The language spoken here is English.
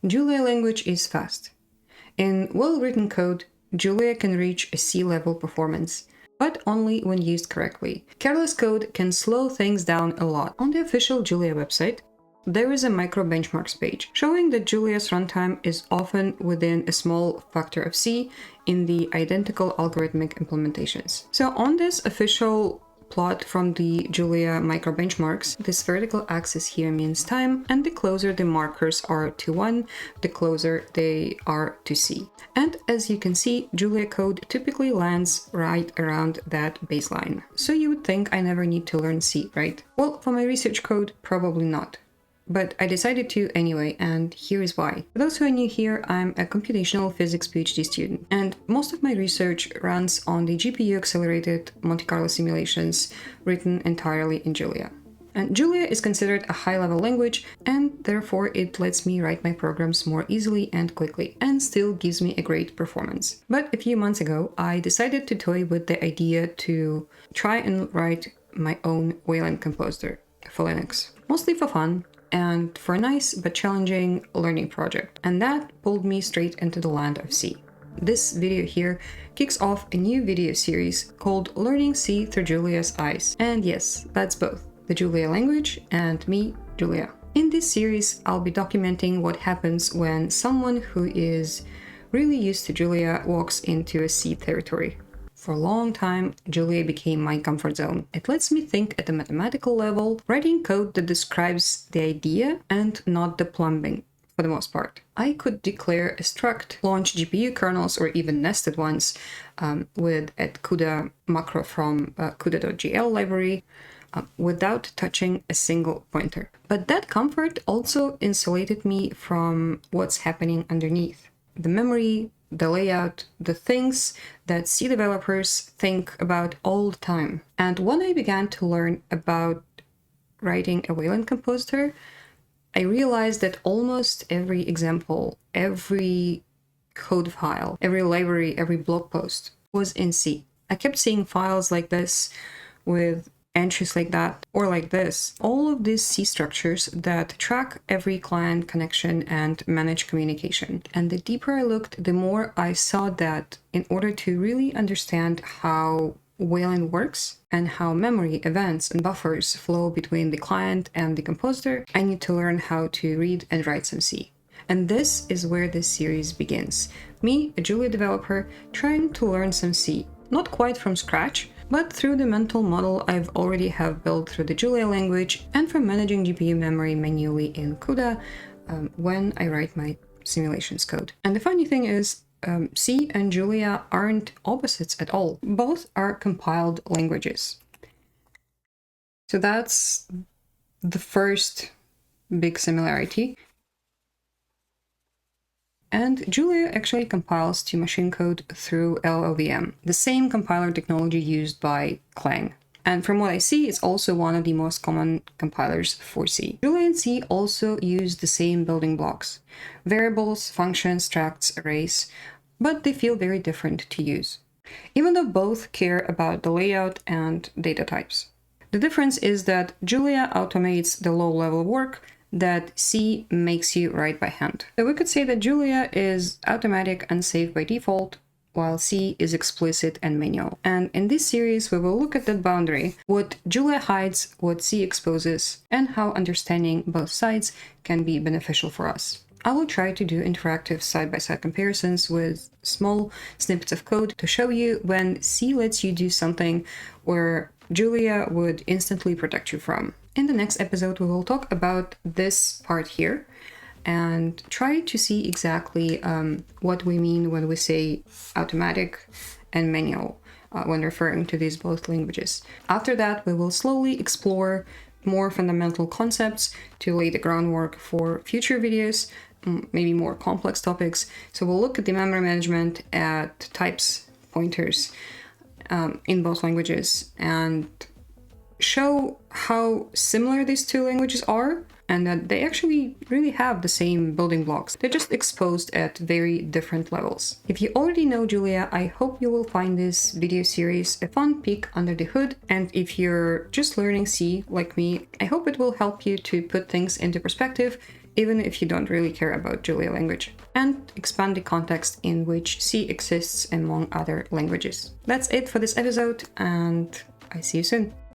Julia language is fast. In well-written code, Julia can reach a C-level performance, but only when used correctly. Careless code can slow things down a lot. On the official Julia website, there is a micro benchmarks page showing that Julia's runtime is often within a small factor of C in the identical algorithmic implementations. So on this official plot from the Julia micro benchmarks, this vertical axis here means time, and the closer the markers are to 1, the closer they are to C. And as you can see, Julia code typically lands right around that baseline. So you would think I never need to learn C, right? Well, for my research code, probably not. But I decided to anyway, and here is why. For those who are new here, I'm a computational physics PhD student, and most of my research runs on the GPU-accelerated Monte Carlo simulations written entirely in Julia. And Julia is considered a high-level language, and therefore it lets me write my programs more easily and quickly, and still gives me a great performance. But a few months ago, I decided to toy with the idea to try and write my own Wayland composer for Linux, mostly for fun, and for a nice but challenging learning project. And that pulled me straight into the land of C. This video here kicks off a new video series called Learning C Through Julia's Eyes. And yes, that's both the Julia language and me, Julia. In this series, I'll be documenting what happens when someone who is really used to Julia walks into a C territory. For a long time, Julia became my comfort zone. It lets me think at a mathematical level, writing code that describes the idea and not the plumbing, for the most part. I could declare a struct, launch GPU kernels or even nested ones with a CUDA macro from CUDA.jl library without touching a single pointer. But that comfort also insulated me from what's happening underneath. The memory, the layout, the things that C developers think about all the time. And when I began to learn about writing a Wayland composer, I realized that almost every example, every code file, every library, every blog post was in C. I kept seeing files like this with entries like that, or like this. All of these C structures that track every client connection and manage communication. And the deeper I looked, the more I saw that in order to really understand how Wayland works and how memory, events, and buffers flow between the client and the composer, I need to learn how to read and write some C. And this is where this series begins. Me, a Julia developer, trying to learn some C. Not quite from scratch, but through the mental model I've already have built through the Julia language and from managing GPU memory manually in CUDA when I write my simulations code. And the funny thing is, C and Julia aren't opposites at all. Both are compiled languages. So that's the first big similarity. And Julia actually compiles to machine code through LLVM, the same compiler technology used by Clang. And from what I see, it's also one of the most common compilers for C. Julia and C also use the same building blocks: variables, functions, structs, arrays, but they feel very different to use, even though both care about the layout and data types. The difference is that Julia automates the low-level work that C makes you write by hand. So we could say that Julia is automatic and safe by default, while C is explicit and manual. And in this series, we will look at that boundary, what Julia hides, what C exposes, and how understanding both sides can be beneficial for us. I will try to do interactive side-by-side comparisons with small snippets of code to show you when C lets you do something where Julia would instantly protect you from. In the next episode, we will talk about this part here and try to see exactly what we mean when we say automatic and manual when referring to these both languages. After that, we will slowly explore more fundamental concepts to lay the groundwork for future videos, maybe more complex topics. So we'll look at the memory management, at types, pointers in both languages, and show how similar these two languages are and that they actually really have the same building blocks. They're just exposed at very different levels. If you already know Julia, I hope you will find this video series a fun peek under the hood. And if you're just learning C like me, I hope it will help you to put things into perspective even if you don't really care about Julia language, and expand the context in which C exists among other languages. That's it for this episode, and I see you soon.